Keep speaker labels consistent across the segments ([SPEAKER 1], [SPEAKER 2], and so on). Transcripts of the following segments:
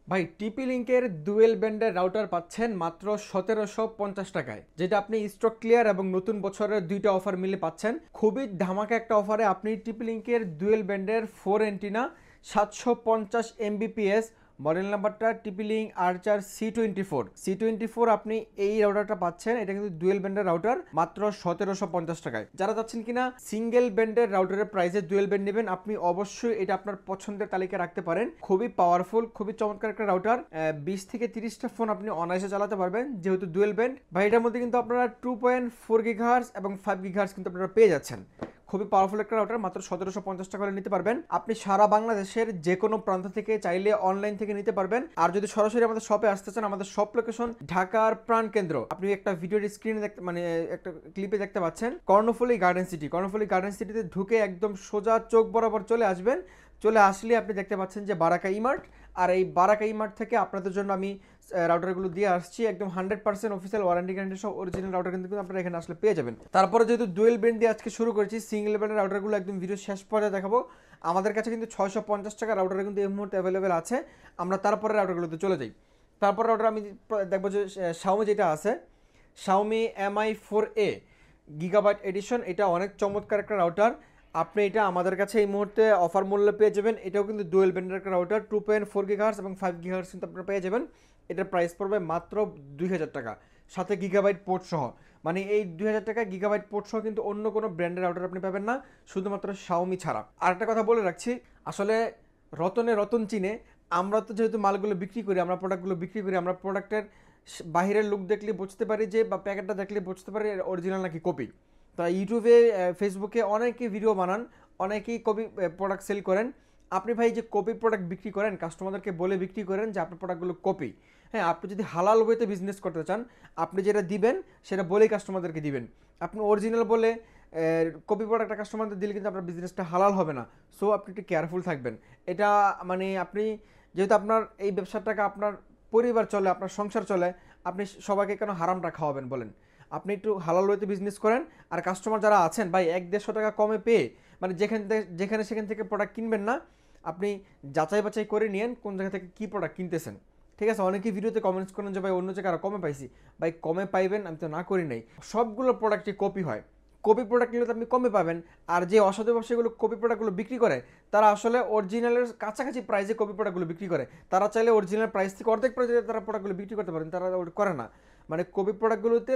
[SPEAKER 1] ভাই টিপি লিঙ্কের ডুয়েল ব্যান্ডের রাউটার পাচ্ছেন মাত্র 1750 টাকায়, যেটা আপনি স্টক ক্লিয়ার এবং নতুন বছরের দুইটা অফার মিলে পাচ্ছেন। খুবই ধামাকা একটা অফারে আপনি টিপি লিঙ্কের ডুয়েল ব্যান্ডের 4 এন্টিনা 750 Mbps মডেল নাম্বারটা টিপি লিঙ্ক আর্চার C24 আপনি এই রাউটারটা পাচ্ছেন। এটা কিন্তু ডুয়েল ব্যান্ডের রাউটার মাত্র 1750 টাকায়। যারা যাচ্ছেন কিনা সিঙ্গেল ব্যান্ডের রাউটারের প্রাইসে ডুয়েল ব্যান্ড নেবেন, আপনি অবশ্যই এটা আপনার পছন্দের তালিকায় রাখতে পারেন। খুবই পাওয়ারফুল, খুবই চমৎকার একটা রাউটার। 20 থেকে 30টা ফোন আপনি অনায়াসে চালাতে পারবেন যেহেতু ডুয়েল ব্যান্ড। ভাই এটার মধ্যে কিন্তু আপনারা 2.4 গিগাহার্টজ এবং 5 গিগাহার্টজ কিন্তু আপনারা পেয়ে যাচ্ছেন। খুবই পাওয়ারফুল একটা রাউটার, মাত্র 1750 টাকা করে নিতে পারবেন। আপনি সারা বাংলাদেশের যে কোনো প্রান্ত থেকে চাইলে অনলাইন থেকে নিতে পারবেন। আর যদি সরাসরি আমাদের শপে আসতে চান, আমাদের শপ লোকেশন ঢাকার প্রাণ কেন্দ্র। আপনি একটা ভিডিওর স্ক্রিনে দেখতে মানে একটা ক্লিপে দেখতে পাচ্ছেন Karnaphuli garden city. Karnaphuli garden সিটিতে ঢুকে একদম সোজা চোখ বরাবর চলে আসবেন। চলে আসলে আপনি দেখতে পাচ্ছেন যে বারাকা ইমার্ট। আর এই বারাকা ইমার্ট থেকে আপনাদের জন্য আমি রাউটারগুলো দিয়ে আসছি একদম 100% অফিসিয়াল ওয়ারেন্টি গ্যারান্টি সহ অরিজিনাল রাউটার কিন্তু আপনারা এখানে আসলে পেয়ে যাবেন। তারপরে যেহেতু ডুয়েল ব্যান্ড দিয়ে আজকে শুরু করেছি, সিঙ্গেল ব্যান্ডের রাউটারগুলো একদম ভিডিও শেষ পর্যায়ে দেখাবো। আমাদের কাছে কিন্তু 650 টাকা রাউটার কিন্তু এই মুহূর্তে অ্যাভেলেবেল আছে। আমরা তারপরে রাউটারগুলোতে চলে যাই। তারপর রাউটার আমি দেখবো যে শাওমি যেটা আছে, Xiaomi Mi 4A gigabyte addition. এটা অনেক চমৎকার একটা রাউটার। আপনি এটা আমাদের কাছে এই মুহূর্তে অফার মূল্যে পেয়ে যাবেন। এটাও কিন্তু ডুয়েল ব্যান্ডের একটা রাউটার, 2.4 গিগাহার্টজ এবং 5 গিগাহার্টজ কিন্তু আপনারা পেয়ে যাবেন। এটার প্রাইস পড়বে মাত্র 2000 টাকা, সাথে গিগাবাইট পোর্ট সহ। মানে এই 2000 টাকা গিগাবাইট পোর্ট সহ কিন্তু অন্য কোনো ব্র্যান্ডের রাউটার আপনি পাবেন না, শুধুমাত্র শাওমি ছাড়া। আর একটা কথা বলে রাখছি, আসলে রতনে রতন চিনে। আমরা তো যেহেতু মালগুলো বিক্রি করি, আমরা প্রোডাক্টগুলো বিক্রি করি, আমরা প্রোডাক্টের বাহিরের লুক দেখলে বুঝতে পারি যে, বা প্যাকেটটা দেখলে বুঝতে পারি অরিজিনাল নাকি কপি। তো ইউটিউবে ফেসবুকে অনেকেই ভিডিও বানান, অনেকেই কপি প্রোডাক্ট সেল করেন। আপনি ভাই যে কপি প্রোডাক্ট বিক্রি করেন, কাস্টমারদেরকে বলে বিক্রি করেন যে আপনার প্রোডাক্টগুলো কপি। হ্যাঁ, আপনি যদি হালাল ওয়েতে বিজনেস করতে চান, আপনি যেটা দিবেন সেটা বলেই কাস্টমারদেরকে দিবেন। আপনি অরিজিনাল বলে কপি প্রোডাক্টটা কাস্টমারদের দিলে কিন্তু আপনার বিজনেসটা হালাল হবে না। সো আপনি একটু কেয়ারফুল থাকবেন। এটা মানে আপনি যেহেতু আপনার এই ব্যবসার টাকা আপনার পরিবার চলে, আপনার সংসার চলে, আপনি সবাইকে কেন হারামটা খাওয়াবেন বলেন? আপনি একটু হালাল ওয়েতে বিজনেস করেন। আর কাস্টমার যারা আছেন ভাই 100-150 টাকা কমে পেয়ে মানে যেখানে সেখান থেকে প্রোডাক্ট কিনবেন না। আপনি যাচাই বাছাই করে নিয়েন কোন জায়গা থেকে কী প্রোডাক্ট কিনতেছেন। ঠিক আছে, অনেকেই ভিডিওতে কমেন্টস করেন যে ভাই অন্য জায়গায় আরও কমে পাইছি। ভাই কমে পাইবেন, আমি তো না করি নাই। সবগুলো প্রোডাক্টই কপি হয়। কপি প্রোডাক্ট নিলে তো আপনি কমে পাবেন। আর যে অসাধু ব্যবসায়ীগুলো কপি প্রোডাক্টগুলো বিক্রি করে, তারা আসলে অরিজিনালের কাছাকাছি প্রাইসে কপি প্রোডাক্টগুলো বিক্রি করে। তারা চাইলে অরিজিনাল প্রাইস থেকে অর্ধেক প্রাইসে তারা প্রোডাক্টগুলো বিক্রি করতে পারেন, তারা ওটা করে না। মানে কপি প্রোডাক্টগুলোতে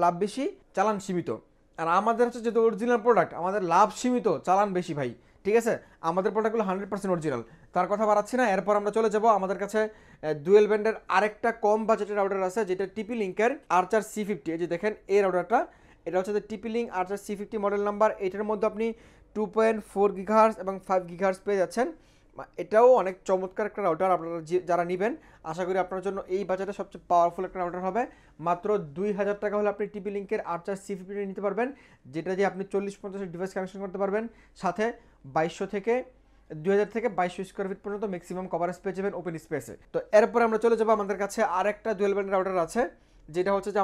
[SPEAKER 1] লাভ বেশি, চালান সীমিত। আর আমাদের হচ্ছে যেহেতু অরিজিনাল প্রোডাক্ট, আমাদের লাভ সীমিত, চালান বেশি ভাই। ঠিক আছে, আমাদের প্রোডাক্টগুলো 100% অরিজিনাল। তার কথা বাড়াচ্ছি না, এরপর আমরা চলে যাব। আমাদের কাছে ডুয়েল ব্যান্ডের আরেকটা কম বাজেটের রাউটার আছে, যেটা টিপি লিঙ্কের আর্চার C50। এই যে দেখেন এই রাউটারটা, এটা হচ্ছে টিপি লিঙ্ক আর্চার C50 মডেল নাম্বার। এটার মধ্যে আপনি 2.4 গিগাহার্টজ এবং 5 গিগাহার্টজ পেয়ে যাচ্ছেন। এটাও অনেক চমৎকার একটা রাউটার। আপনারা যারা নেবেন, আশা করি আপনার জন্য এই বাজারে সবচেয়ে পাওয়ারফুল একটা রাউটার হবে। মাত্র 2000 টাকা হলে আপনি টিপি লিঙ্কের আর্চার C50 নিতে পারবেন, যেটা দিয়ে আপনি 40-50 ডিভাইস কানেকশন করতে পারবেন। সাথে 2000 থেকে 2200 স্কোয়ার ফিট পর্যন্ত ম্যাক্সিমাম কভারেজ পেয়ে যাবেন ওপেন স্পেসে। তো এরপরে আমরা চলে যাবো, আমাদের কাছে আরেকটা ডুয়েল ব্যান্ড রাউটার আছে, যেটা হচ্ছে যে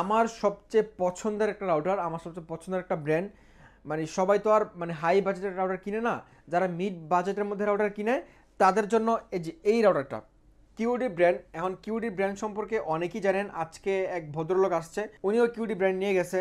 [SPEAKER 1] আমার সবচেয়ে পছন্দের একটা রাউটার, আমার সবচেয়ে পছন্দের একটা ব্র্যান্ড। মানে সবাই তো আর মানে হাই বাজেটের রাউটার কিনে না, যারা মিড বাজেটের মধ্যে রাউটার কিনে তাদের জন্য এই যে এই রাউটারটা কিউডি ব্র্যান্ড। এখন কিউডি ব্র্যান্ড সম্পর্কে অনেকেই জানেন। আজকে এক ভদ্রলোক আসছে, উনিও কিউডি ব্র্যান্ড নিয়ে গেছে।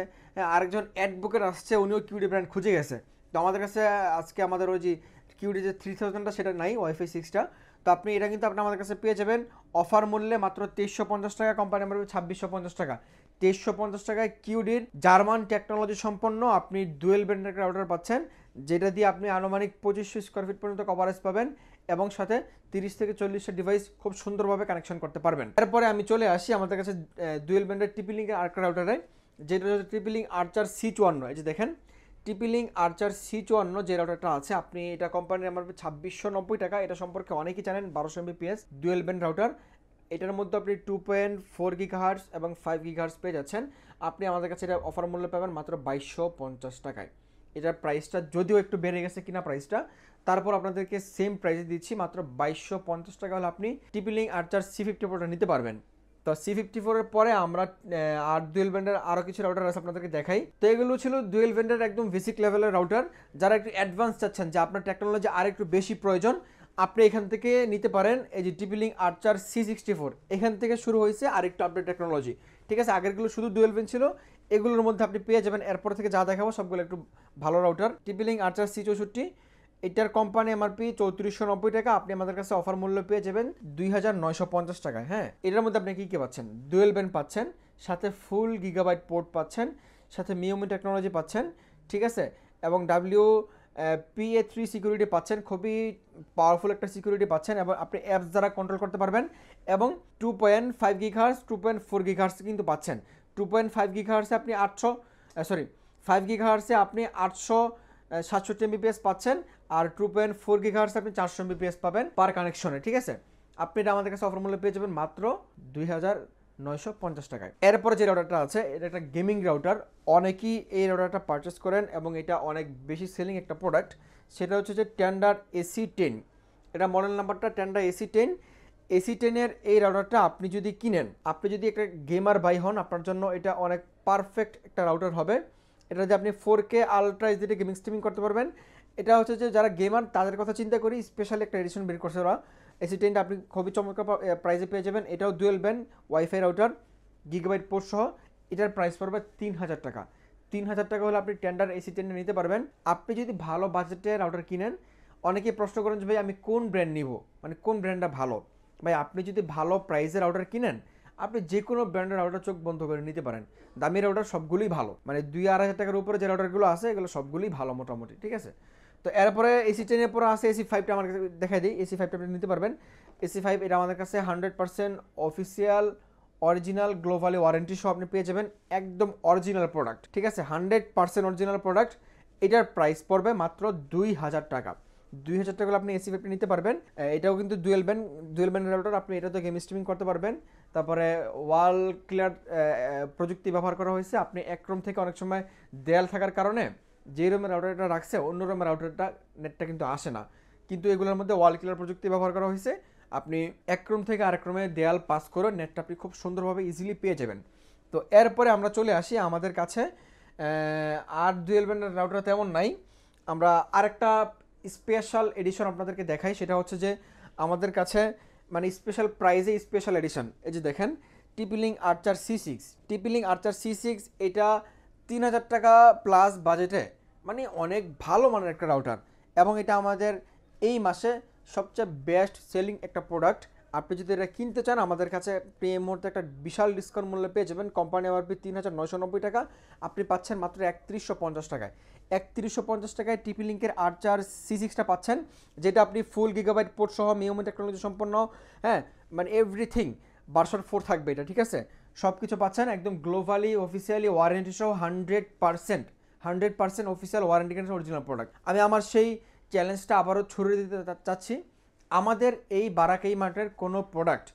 [SPEAKER 1] আরেকজন অ্যাডভোকেট আসছে, উনিও কিউডি ব্র্যান্ড খুঁজে গেছে। তো আমাদের কাছে আজকে আমাদের ওই যে কিউডি যে 3000টা সেটা নাই, ওয়াইফাই 6টা। তো আপনি এটা কিন্তু আপনি আমাদের কাছে পেয়ে যাবেন অফার মূল্যে মাত্র 2350 টাকা। কোম্পানি নাম্বার 2650 টাকা। 2350 টাকায় কিউডির জার্মান টেকনোলজি সম্পন্ন আপনি ডুয়েল ব্যান্ডের রাউটার পাচ্ছেন, যেটা দিয়ে আপনি আনুমানিক 2500 স্কোয়ার ফিট পর্যন্ত কভারেজ পাবেন এবং সাথে 30 থেকে 40টা ডিভাইস খুব সুন্দরভাবে কানেকশন করতে পারবেন। এরপরে আমি চলে আসি আমাদের কাছে ডুয়েল ব্যান্ডের টিপি লিঙ্কের আরেকটা রাউটারে, যেটা হচ্ছে টিপি লিঙ্ক আর্চার C54। এই যে দেখেন টিপি লিঙ্ক আর্চার C54 যে রাউটারটা আছে, আপনি এটা কোম্পানির আমার 2690 টাকা। এটা সম্পর্কে অনেকেই জানেন, 1200 Mbps ডুয়েল ব্যান্ড রাউটার। এটার মধ্যে আপনি 2.4 গিগাহার্টজ এবং 5 গিগাহার্টজ পেয়ে যাচ্ছেন। আপনি আমাদের কাছে এটা অফার মূল্য পাবেন মাত্র 2250 টাকায়। এটার প্রাইসটা যদিও একটু বেড়ে গেছে কিনা প্রাইসটা, তারপর আপনাদেরকে সেম প্রাইসে দিচ্ছি মাত্র 2250 টাকা হলে আপনি টিপি লিঙ্ক আর্চার C54টা নিতে পারবেন। তো C54 এর পরে আমরা আর ডুয়েল ব্যান্ডের আরও কিছু রাউটার আছে আপনাদেরকে দেখাই। তো এগুলো ছিল ডুয়েল ব্যান্ডের একদম বেসিক লেভেলের রাউটার। যারা একটু অ্যাডভান্স চাচ্ছেন, যে আপনার টেকনোলজি আর একটু বেশি প্রয়োজন, আপনি এখান থেকে নিতে পারেন এই যে টিপি-লিঙ্ক আর্চার C64, এখান থেকে শুরু হয়েছে আরেকটু আপডেট টেকনোলজি। ঠিক আছে, আগেরগুলো শুধু ডুয়েল বেন্ড ছিল, এগুলোর মধ্যে আপনি পেয়ে যাবেন এরপর থেকে যা দেখাবো সবগুলো একটু ভালো রাউটার। টিপি-লিঙ্ক আর্চার C64, এটার কোম্পানি এমআরপি 3490 টাকা, আপনি আমাদের কাছে অফার মূল্য পেয়ে যাবেন 2950 টাকায়। হ্যাঁ, এটার মধ্যে আপনি কী পাচ্ছেন, ডুয়েল ব্যান্ড পাচ্ছেন, সাথে ফুল গিগাবাইট পোর্ট পাচ্ছেন, সাথে মিওমি টেকনোলজি পাচ্ছেন, ঠিক আছে, এবং PA3 সিকিউরিটি পাচ্ছেন, খুবই পাওয়ারফুল একটা সিকিউরিটি পাচ্ছেন, এবং আপনি অ্যাপস দ্বারা কন্ট্রোল করতে পারবেন, এবং 2.5 গিগাহার্জ 2.4 গিগাহার্জ কিন্তু পাচ্ছেন। 2.5 গিগাহার্সে আপনি 5 গিগাহার্সে আপনি 867 MBPS পাচ্ছেন, আর 2.4 গিগাহার্সে আপনি 400 MBPS পাবেন পার কানেকশনে। ঠিক আছে, আপনি এটা আমাদের কাছে অফার মূল্য পেয়ে যাবেন মাত্র 2950 টাকায়। এরপরে যে রাউটারটা আছে, এটা একটা গেমিং রাউটার, অনেকেই এই রাউটারটা পারচেস করেন এবং এটা অনেক বেশি সেলিং একটা প্রোডাক্ট। সেটা হচ্ছে যে টেন্ডার AC10, এটা মডেল নাম্বারটা টেন্ডার AC10। AC10-এর এই রাউটারটা আপনি যদি কিনেন, আপনি যদি একটা গেমার বাই হন, আপনার জন্য এটা অনেক পারফেক্ট একটা রাউটার হবে। এটা যে আপনি 4K ultra HD gaming streaming করতে পারবেন। এটা হচ্ছে যে যারা গেমার তাদের কথা চিন্তা করি স্পেশালি একটা এডিশন বের করছে ওরা। AC10টা আপনি খুবই চমৎকার প্রাইসে পেয়ে যাবেন। এটাও dual band wifi router, gigabyte port সহ। এটার প্রাইস পড়বে 3000 টাকা। 3000 টাকা হলে আপনি টেন্ডার AC10 নিতে পারবেন। আপনি যদি ভালো বাজেটে রাউটার কিনেন, অনেকেই প্রশ্ন করেন যে ভাই আমি কোন ব্র্যান্ড নিব, মানে কোন ব্র্যান্ডটা ভালো। ভাই আপনি যদি ভালো প্রাইসের রাউটার কিনেন, আপনি যে কোনো ব্র্যান্ডের রাউটার চোখ বন্ধ করে নিতে পারেন। দামি রাউটার সবগুলোই ভালো, মানে 2-2,500 টাকার উপরে যে রাউটারগুলো আছে এগুলো সবগুলোই ভালো মোটামুটি। ঠিক আছে, তো এরপরে AC10-এর পরে আছে AC5টা, আমার কাছে দেখাই দিই। AC5টা আপনি নিতে পারবেন। AC5 এটা আমাদের কাছে 100% অফিসিয়াল অরিজিনাল গ্লোবালি ওয়ারেন্টি সহ আপনি পেয়ে যাবেন, একদম অরিজিনাল প্রোডাক্ট। ঠিক আছে, 100% অরিজিনাল প্রোডাক্ট। এটার প্রাইস পড়বে মাত্র 2000 টাকা। 2000 টাকা আপনি AC5 নিতে পারবেন। এটাও কিন্তু ডুয়েল ব্যান্ড রাউটার, আপনি এটাতে গেম স্ট্রিমিং করতে পারবেন। তারপরে ওয়াল ক্লিয়ার প্রযুক্তি ব্যবহার করা হয়েছে। আপনি এক রুম থেকে অনেক সময় দেয়াল থাকার কারণে যে রুমের রাউটারটা রাখছে অন্য রুমের রাউটারটা নেটটা কিন্তু আসে না, কিন্তু এগুলোর মধ্যে ওয়াল ক্লিয়ার প্রযুক্তি ব্যবহার করা হয়েছে। আপনি এক রুম থেকে আরেক রুমে দেয়াল পাস করে নেটটা আপনি খুব সুন্দরভাবে ইজিলি পেয়ে যাবেন। তো এরপরে আমরা চলে আসি আমাদের কাছে আর ডুয়েল ব্যান্ডের রাউটার তেমন নাই। আমরা আরেকটা স্পেশাল এডিশন আপনাদেরকে দেখাই, সেটা হচ্ছে যে আমাদের কাছে মানে স্পেশাল প্রাইজে স্পেশাল এডিশন। এই যে দেখেন, টিপি-লিঙ্ক আর্চার C6। টিপি-লিঙ্ক আর্চার C6 এটা 3000 টাকা প্লাস বাজেটে, মানে অনেক ভালো মানের একটা রাউটার, এবং এটা আমাদের এই মাসে সবচেয়ে বেস্ট সেলিং একটা প্রোডাক্ট। আপনি যদি এটা কিনতে চান আমাদের কাছে এই মুহূর্তে একটা বিশাল ডিসকাউন্ট মূল্যে পেয়ে যাবেন। কোম্পানি এমআরপি 3990 টাকা, আপনি পাচ্ছেন মাত্র 3150 টাকায়। 3150 টাকায় টিপি-লিঙ্কের আর্চার C6টা পাচ্ছেন, যেটা আপনি ফুল গিগাবাইট পোর্ট সহ মিওমি টেকনোলজি সম্পন্ন, হ্যাঁ মানে এভরিথিং ভার্সন 4 থাকবে এটা। ঠিক আছে, সব কিছু পাচ্ছেন একদম গ্লোবালি অফিসিয়ালি ওয়ারেন্টি সহ 100% official warranty guarantee original product. আমি আমার সেই চ্যালেঞ্জটা আবারও ছড়িয়ে দিতে চাচ্ছি। আমাদের এই বারাকাই মার্টের কোনো প্রোডাক্ট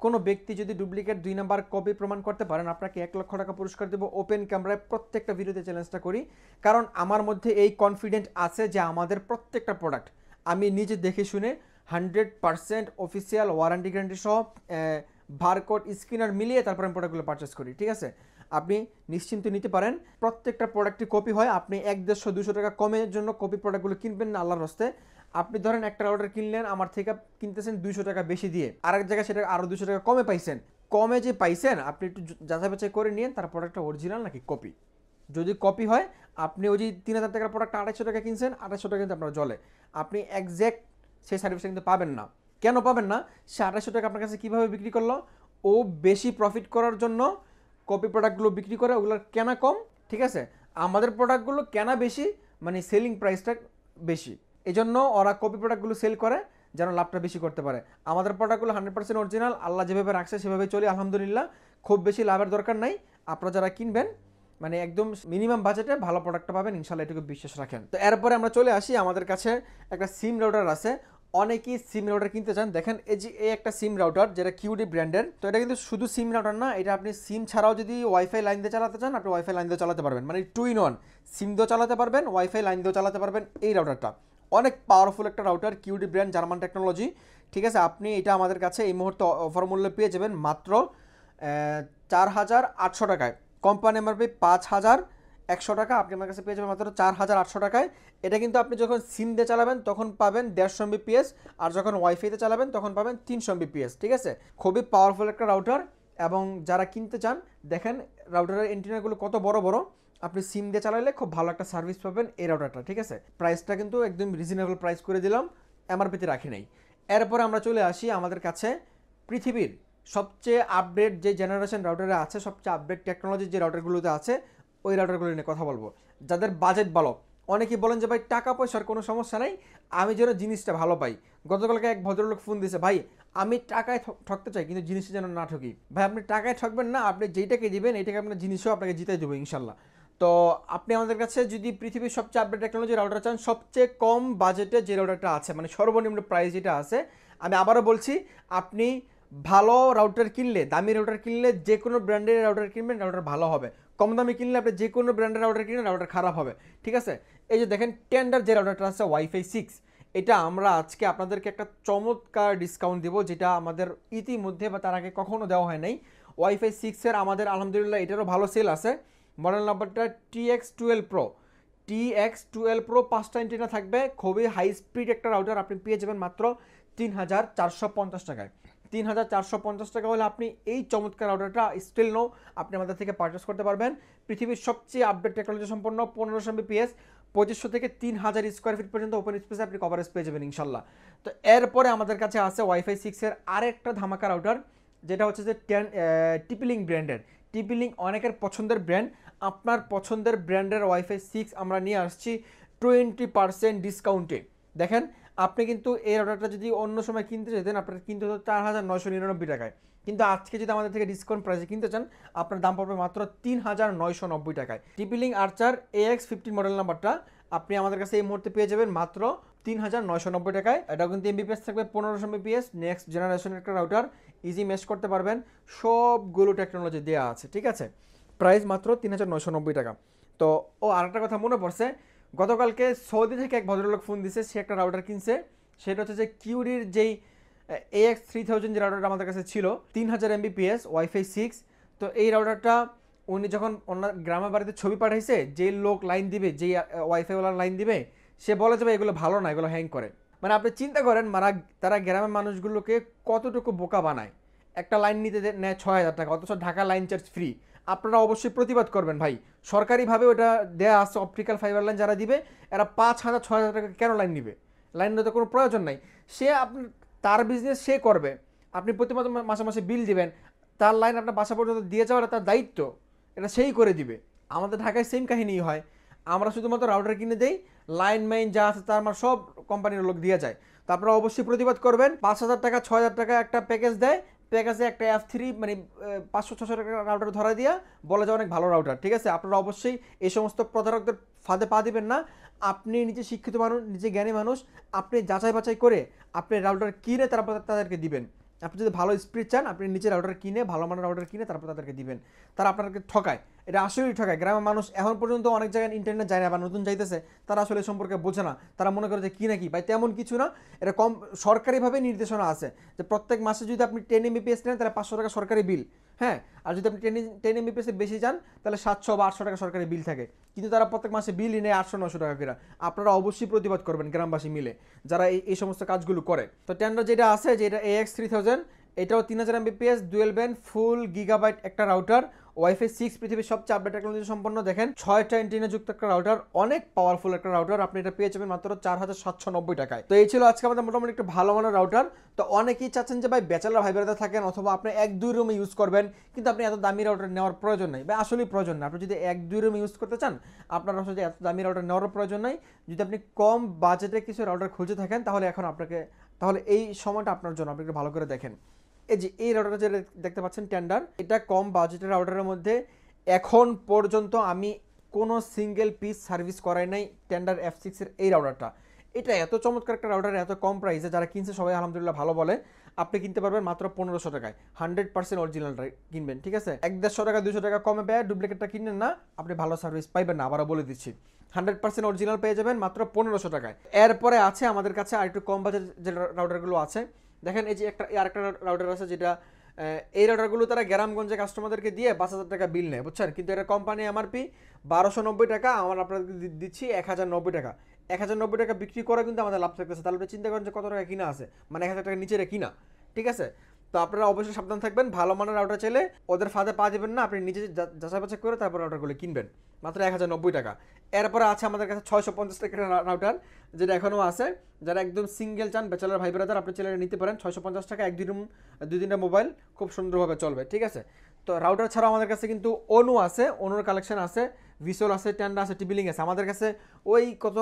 [SPEAKER 1] কোনো ব্যক্তি যদি ডুপ্লিকেট 2 নাম্বার কপি প্রমাণ করতে পারেন, আপনাকে 1 লক্ষ টাকা পুরস্কার দেবো। ওপেন ক্যামেরায় প্রত্যেকটা ভিডিওতে চ্যালেঞ্জটা করি, কারণ আমার মধ্যে এই কনফিডেন্ট আছে যে আমাদের প্রত্যেকটা প্রোডাক্ট আমি নিজে দেখে শুনে 100% অফিসিয়াল ওয়ারেন্টি গ্যারান্টি সহ বারকোড স্ক্যানার মিলিয়ে তারপর আমি প্রোডাক্টগুলো পারচেস করি। ঠিক আছে, আপনি নিশ্চিন্ত নিতে পারেন। প্রত্যেকটা প্রোডাক্টই কপি হয়। আপনি 100-200 টাকা কমের জন্য কপি প্রোডাক্টগুলো কিনবেন না আল্লাহর হস্তে। আপনি ধরেন একটা রাউটার কিনলেন, আমার থেকে কিনতেছেন 200 টাকা বেশি দিয়ে, আরেক জায়গায় সেটা আরও 200 টাকা কমে পাইছেন। কমে যে পাইছেন আপনি একটু যাচাই বাছাই করে নিন তার প্রোডাক্টটা অরিজিনাল নাকি কপি। যদি কপি হয়, আপনি ওই যে 3000 টাকার প্রোডাক্ট 250 টাকা কিনছেন, 250 টাকা কিন্তু আপনার জলে, আপনি একজ্যাক্ট সেই সার্ভিসটা কিন্তু পাবেন না। কেন পাবেন না? সে 250 টাকা আপনার কাছে কীভাবে বিক্রি করলো? ও বেশি প্রফিট করার জন্য কপি প্রোডাক্টগুলো বিক্রি করে, ওগুলোর কেনা কম। ঠিক আছে, আমাদের প্রোডাক্টগুলো কেনা বেশি, মানে সেলিং প্রাইসটা বেশি, এই জন্য ওরা কপি প্রোডাক্টগুলো সেল করে যেন লাভটা বেশি করতে পারে। আমাদের প্রোডাক্টগুলো 100% অরিজিনাল, আল্লাহ যেভাবে রাখছে সেভাবে চলি আলহামদুলিল্লাহ। খুব বেশি লাভের দরকার নাই। আপনারা যারা কিনবেন মানে একদম মিনিমাম বাজেটে ভালো প্রোডাক্টটা পাবেন ইনশাল্লাহ, এটুকু বিশ্বাস রাখেন। তো এরপরে আমরা চলে আসি, আমাদের কাছে একটা সিম রাউটার আছে। অনেকেই সিম রাউটার কিনতে চান। দেখেন এই যে এই একটা সিম রাউটার যেটা কিউডি ব্র্যান্ডের। তো এটা কিন্তু শুধু সিম রাউটার না, এটা আপনি সিম ছাড়াও যদি ওয়াইফাই লাইন দিয়ে চালাতে চান, আপনি ওয়াইফাই লাইন দিয়ে চালাতে পারবেন, মানে 2 in 1। সিম দিয়েও চালাতে পারবেন, ওয়াইফাই লাইন দিয়েও চালাতে পারবেন। এই রাউটারটা অনেক পাওয়ারফুল একটা router, QD brand, German technology. ঠিক আছে, আপনি এটা আমাদের কাছে এই মুহূর্তে অফার মূল্যে পেয়ে যাবেন মাত্র 4800 টাকায়। কোম্পানি এমআরপি 5000, 100 টাকা, আপনি আমার কাছে পেয়ে যাবেন মাত্র 4800 টাকায়। এটা কিন্তু আপনি যখন সিম দিয়ে চালাবেন তখন পাবেন 150 Mbps, আর যখন ওয়াইফাইতে চালাবেন তখন পাবেন 300 Mbps, ঠিক আছে? খুবই পাওয়ারফুল একটা রাউটার। এবং যারা কিনতে চান, দেখেন রাউটারের এন্টিনাগুলো কত বড় বড়, আপনি সিম দিয়ে চালালে খুব ভালো একটা সার্ভিস পাবেন এই রাউটারটা, ঠিক আছে? প্রাইসটা কিন্তু একদম রিজনেবল প্রাইস করে দিলাম, এমআরপিতে রাখি নাই। এরপরে আমরা চলে আসি আমাদের কাছে পৃথিবীর সবচেয়ে আপডেট যে জেনারেশন রাউটারে আছে, সবচেয়ে আপডেট টেকনোলজির যে রাউটারগুলোতে আছে, ওই রাউটারগুলো নিয়ে কথা বলবো। যাদের বাজেট ভালো, অনেকেই বলেন যে ভাই টাকা পয়সার কোনো সমস্যা নাই, আমি যেন জিনিসটা ভালো পাই। গতকালকে এক ভদ্রলোক ফোন দিয়েছে, ভাই আমি টাকায় ঠকতে চাই কিন্তু জিনিসটা যেন না ঠকি। ভাই আপনি টাকায় ঠকবেন না, আপনি যেইটাকে দিবেন এইটাকে আপনার জিনিসও আপনাকে জিতাই দেবো ইনশাল্লাহ। তো আপনি আমাদের কাছে যদি পৃথিবীর সবচেয়ে আপডেট টেকনোলজি রাউটার চান, সবচেয়ে কম বাজেটে যে রাউটারটা আছে, মানে সর্বনিম্ন প্রাইস যেটা আছে, আমি আবারও বলছি, আপনি ভালো রাউটার কিনলে, দামি রাউটার কিনলে, যে কোনো ব্র্যান্ডের রাউটার কিনবেন, রাউটার ভালো হবে। কম দামি কিনলে আপনি যে কোনো ব্র্যান্ডের রাউটার কিনলে রাউটার খারাপ হবে, ঠিক আছে? এই যে দেখেন টেন্ডার যে রাউটারটা আছে ওয়াইফাই 6, এটা আমরা আজকে আপনাদেরকে একটা চমৎকার ডিসকাউন্ট দিব, যেটা আমাদের ইতিমধ্যে বা তার আগে কখনো দেওয়া হয় নাই। ওয়াইফাই 6-এর আমাদের আলহামদুলিল্লাহ এটারও ভালো সেল আছে। মডেল নাম্বারটা TX12 Pro। TX12 Pro 5টা এন্টিনা থাকবে, খুবই হাই স্পিড একটা রাউটার। আপনি পেয়ে যাবেন মাত্র 3450 টাকায়। 3450 টাকা হলে আপনি এই চমৎকার রাউটারটা স্টিল নো আপনি আমাদের থেকে পারচেস করতে পারবেন। পৃথিবীর সবচেয়ে আপডেট টেকনোলজি সম্পন্ন 1500 Mbps, 2500 থেকে 3000 স্কোয়ার ফিট পর্যন্ত ওপেন স্পেসে আপনি কভারেজ পেয়ে যাবেন ইনশাল্লাহ। তো এরপরে আমাদের কাছে আছে ওয়াইফাই 6-এর আরেকটা ধামাকা রাউটার, যেটা হচ্ছে যে টিপি-লিঙ্ক ব্র্যান্ডের। টিপি-লিঙ্ক অনেকের পছন্দের ব্র্যান্ড। আপনার পছন্দের ব্র্যান্ডের ওয়াইফাই 6 আমরা নিয়ে আসছি 20% ডিসকাউন্টে। দেখেন আপনি কিন্তু এই রাউটারটা যদি অন্য সময় কিনতে যেতেন, আপনার কিনতে হতো 4999 টাকায়, কিন্তু আজকে যদি আমাদের থেকে ডিসকাউন্ট প্রাইসে কিনতে চান, আপনার দাম পড়বে মাত্র 3990 টাকায়। টিপি-লিঙ্ক আর্চার AX15 মডেল নাম্বারটা আপনি আমাদের কাছে এই মুহূর্তে পেয়ে যাবেন মাত্র 3990 টাকায়। এটা কিন্তু MBPS থাকবে 1500 MBPS, নেক্সট জেনারেশনের একটা রাউটার, ইজি মেশ করতে পারবেন, সবগুলো টেকনোলজি দেওয়া আছে, ঠিক আছে? প্রাইস মাত্র 3990 টাকা। তো আরেকটা কথা মনে পড়ছে, গতকালকে সৌদি থেকে এক ভদ্রলোক ফোন দিছে, সে একটা রাউটার কিনছে, সেটা হচ্ছে যে কিউরির যেই AX3000 যে রাউটারটা আমাদের কাছে ছিল, 3000 MBPS ওয়াইফাই 6। তো এই রাউটারটা উনি যখন অন্য গ্রামের বাড়িতে ছবি পাঠাইছে, যে লোক লাইন দিবে, যেই ওয়াইফাইওয়ালার লাইন দিবে, সে বলে যাবে এগুলো ভালো না, এগুলো হ্যাং করে। মানে আপনি চিন্তা করেন তারা গ্রামের মানুষগুলোকে কতটুকু বোকা বানায়। একটা লাইন নিতে নেয় 6000 টাকা, অথচ ঢাকা লাইন চার্জ ফ্রি। আপনারা অবশ্যই প্রতিবাদ করবেন ভাই, সরকারিভাবে ওটা দেয়া আছে, অপটিক্যাল ফাইবার লাইন যারা দিবে, এরা 5000-6000 টাকা কেন লাইন নিবে? লাইন নিতে কোনো প্রয়োজন নাই। সে আপনি তার বিজনেস সে করবে, আপনি প্রতি মাসে মাসে বিল দিবেন, তার লাইন আপনার বাসা পর্যন্ত দিয়ে যাওয়াটা তার দায়িত্ব, এটা সেই করে দিবে। আমাদের ঢাকায় সেম কাহিনী হয়, আমরা শুধুমাত্র রাউটার কিনে দেই, লাইন মাইন যা আছে তার আমার সব কোম্পানির লোক দিয়ে যায়। তো আপনারা অবশ্যই প্রতিবাদ করবেন। 5000 টাকা 6000 টাকা একটা প্যাকেজ দেয়, প্যাকেজে একটা F3 মানে 500-600 টাকা রাউটার ধরা দিয়া বলে যে অনেক ভালো রাউটার, ঠিক আছে? আপনারা অবশ্যই এই সমস্ত প্রতারকদের ফাঁদে পা দিবেন না। আপনি নিজে শিক্ষিত মানুষ, নিজে জ্ঞানী মানুষ, আপনি যাচাই বাছাই করে আপনি রাউটার কিনে তারপর তাদেরকে দিবেন। আপনি যদি ভালো স্পিড চান, আপনি নিচে রাউটার কিনে, ভালো মানের রাউটার কিনে তারপর তাদেরকে দিবেন। তারা আপনাকে ঠকায়, এটা আসলেই ঠকায়। গ্রামের মানুষ এখন পর্যন্ত অনেক জায়গায় ইন্টারনেট যায় না, বা নতুন যাইতেছে, তারা আসলে সম্পর্কে বোঝে না। তারা মনে করে যে কি নাকি ভাই, তেমন কিছু না। এটা সরকারিভাবে নির্দেশনা আছে যে প্রত্যেক মাসে যদি আপনি 10 MBPS নেন তাহলে 500 টাকা সরকারি বিল, হ্যাঁ। আর যদি আপনি 10 MBPS বেশি যান তাহলে 700 বা 800 টাকা সরকারি বিল থাকে, কিন্তু তারা প্রত্যেক মাসে বিলই নেয় 800-900 টাকা করে। আপনারা অবশ্যই প্রতিবাদ করবেন গ্রামবাসী মিলে, যারা এই সমস্ত কাজগুলো করে। তো টেন্ডার যেটা আছে, যেটা AX3000, এটাও 3000 MBPS ডুয়েল ব্যান্ড ফুল গিগাবাইট একটা রাউটার, ওয়াইফাই 6, পৃথিবীর সবচেয়ে আপডেট টেকনোলজি সম্পন্ন। দেখেন 6টা এন্টিনা যুক্ত একটা রাউটার, অনেক পাওয়ারফুল একটা রাউটার। আপনি এটা পেয়ে যাবেন মাত্র 4790 টাকায়। তো এই ছিল আজকে আমাদের মোটামুটি একটু ভালো মানের রাউটার। তো অনেকেই চাচ্ছেন যে ভাই ব্যাচেলর ভাই বেড়াতে থাকেন, অথবা আপনি 1-2 রুমে ইউজ করবেন, কিন্তু আপনি এত দামি রাউটার নেওয়ার প্রয়োজন নেই, বা আসলেই প্রয়োজন না। আপনি যদি 1-2 রুমে ইউজ করতে চান, আপনার আসলে এত দামি রাউটার নেওয়ার প্রয়োজন নাই। যদি আপনি কম বাজেটে কিছু রাউটার খুঁজে থাকেন, তাহলে এই সময়টা আপনার জন্য, আপনি একটু ভালো করে দেখেন। এই যে এই রাউটারটা যেটা দেখতে পাচ্ছেন টেন্ডার, এটা কম বাজেটের রাউটারের মধ্যে এখন পর্যন্ত আমি কোনো সিঙ্গেল পিস সার্ভিস করাই নাই টেন্ডার F6 এর এই রাউটারটা। এটা এত চমৎকার একটা রাউটার, এত কম প্রাইসে, যারা কিনছে সবাই আলহামদুলিল্লাহ ভালো বলে। আপনি কিনতে পারবেন মাত্র 1500 টাকায়, 100% অরিজিনালটা কিনবেন, ঠিক আছে? 150 টাকা 200 টাকা কমে পেয়ে ডুপ্লিকেটটা কিনেন না, আপনি ভালো সার্ভিস পাইবেন না, আবারও বলে দিচ্ছি। 100% অরিজিনাল পেয়ে যাবেন মাত্র 1500 টাকায়। এরপরে আছে আমাদের কাছে আর একটু কম বাজেট যে রাউটারগুলো আছে। দেখেন এই যে আরেকটা রাউটার আছে, যেটা এই রাউটারগুলো তারা গ্রামগঞ্জে কাস্টমারদেরকে দিয়ে 5,000 টাকা বিল নেয়, বুঝছেন? কিন্তু এটা কোম্পানি এমআরপি 1,290 টাকা, আমার আপনাদেরকে দিচ্ছি 1,090 টাকা। 1,090 টাকা বিক্রি করা কিন্তু আমাদের লাভ থাকতেছে। তাহলে আপনি চিন্তা করেন যে কত টাকা কিনা আছে, মানে 1,000 টাকা নিচে কিনা, ঠিক আছে? তো আপনারা অবশ্যই সাবধান থাকবেন, ভালো মানের রাউটার চাইলে ওদের ফাঁদে পা দেবেন না, আপনি নিজে যাচাই বাছাই করে তারপর রাউটারগুলো কিনবেন, মাত্র 1,090 টাকা। এরপরে আছে আমাদের কাছে 650 টাকার রাউটার, যেটা এখনও আছে। যারা একদম সিঙ্গেল চান, ব্যাচেলার ভাই ব্রাদার, আপনি চ্যানেলে নিতে পারেন। 650 টাকা, 1-2 মোবাইল খুব সুন্দরভাবে চলবে, ঠিক আছে? তো রাউটার ছাড়াও আমাদের কাছে কিন্তু অনু আছে, অনুর কালেকশন আছে, ভিসোল আছে, টেন্ডা আছে, টিবিলিং আছে। আমাদের কাছে ওই কত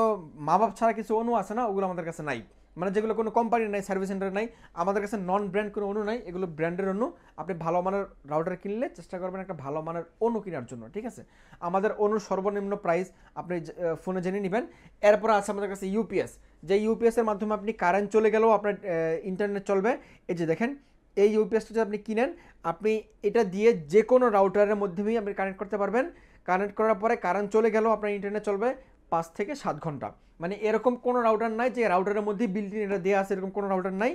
[SPEAKER 1] মা বাপ ছাড়া কিছু অনু আছে না, ওগুলো আমাদের কাছে নাই, মানে যেগুলো কোনো কোম্পানি নাই, সার্ভিস সেন্টার নাই, আমাদের কাছে নন ব্র্যান্ড কোনো অনু নাই, এগুলো ব্র্যান্ডের অনু। আপনি ভালো মানের রাউটার কিনলে চেষ্টা করবেন একটা ভালো মানের অনু কেনার জন্য, ঠিক আছে? আমাদের অনুর সর্বনিম্ন প্রাইস আপনি ফোনে জেনে নেবেন। এরপর আছে আমাদের কাছে ইউপিএস, যে ইউপিএসের মাধ্যমে আপনি কারেন্ট চলে গেলেও আপনার ইন্টারনেট চলবে। এই যে দেখেন, এই ইউপিএসটা যদি আপনি কিনেন, আপনি এটা দিয়ে যে কোনো রাউটারের মাধ্যমেই আপনি কানেক্ট করতে পারবেন। কানেক্ট করার পরে কারেন্ট চলে গেলেও আপনার ইন্টারনেট চলবে 5 থেকে 7 ঘন্টা। মানে এরকম কোনো রাউটার নাই যে রাউটারের মধ্যেই বিল্ট ইন এটা দেওয়া আছে, এরকম কোনো রাউটার নাই।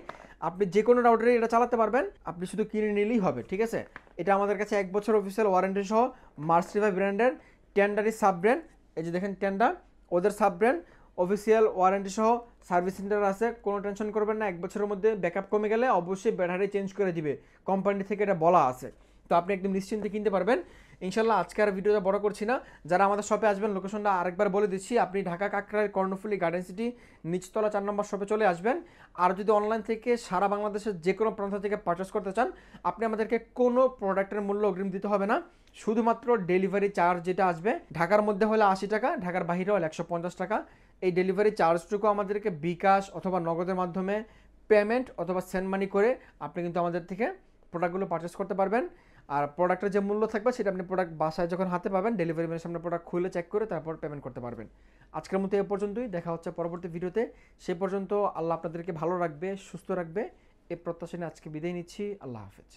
[SPEAKER 1] আপনি যে কোনো রাউটারে এটা চালাতে পারবেন, আপনি শুধু কিনে নিলেই হবে, ঠিক আছে? এটা আমাদের কাছে 1 বছর অফিসিয়াল ওয়ারেন্টি সহ, মার্সিফাই ব্র্যান্ডের, টেন্ডারি সাব ব্র্যান্ড। এই যে দেখেন টেন্ডা, ওদের সাব ব্র্যান্ড, অফিসিয়াল ওয়ারেন্টি সহ, সার্ভিস সেন্টার আছে, কোনো টেনশন করবেন না। 1 বছরের মধ্যে ব্যাকআপ কমে গেলে অবশ্যই ব্যাটারি চেঞ্জ করে দিবে, কোম্পানি থেকে এটা বলা আছে। তো আপনি একদম নিশ্চিন্তে কিনতে পারবেন ইনশাল্লাহ। আজকে আর ভিডিওটা বড় করছি না, যারা আমাদের শপে আসবেন লোকেশনটা আরেকবার বলে দিচ্ছি। আপনি ঢাকা কাকরাইল কর্ণফুলী গার্ডেন সিটি নিচতলা 4 নম্বর শপে চলে আসবেন। আর যদি অনলাইন থেকে সারা বাংলাদেশের যে কোনো প্রান্ত থেকে পারচেস করতে চান, আপনি আমাদেরকে কোনো প্রোডাক্টের মূল্য অগ্রিম দিতে হবে না, শুধুমাত্র ডেলিভারি চার্জ যেটা আসবে, ঢাকার মধ্যে হলে 80 টাকা, ঢাকার বাইরে হলে 150 টাকা। এই ডেলিভারি চার্জটুকু আমাদেরকে বিকাশ অথবা নগদের মাধ্যমে পেমেন্ট অথবা সেন্ড মানি করে আপনি কিন্তু আমাদের থেকে প্রোডাক্টগুলো পারচেস করতে পারবেন। আর প্রোডাক্টের যে মূল্য থাকবে সেটা আপনি প্রোডাক্ট বাসায় যখন হাতে পাবেন, ডেলিভারি ম্যানের সামনে প্রোডাক্ট খুলে চেক করে তারপর পেমেন্ট করতে পারবেন। আজকের মতো এ পর্যন্তই, দেখা হচ্ছে পরবর্তী ভিডিওতে। সে পর্যন্ত আল্লাহ আপনাদেরকে ভালো রাখবে, সুস্থ রাখবে, এই প্রত্যাশা নিয়ে আজকে বিদায় নিচ্ছি। আল্লাহ হাফেজ।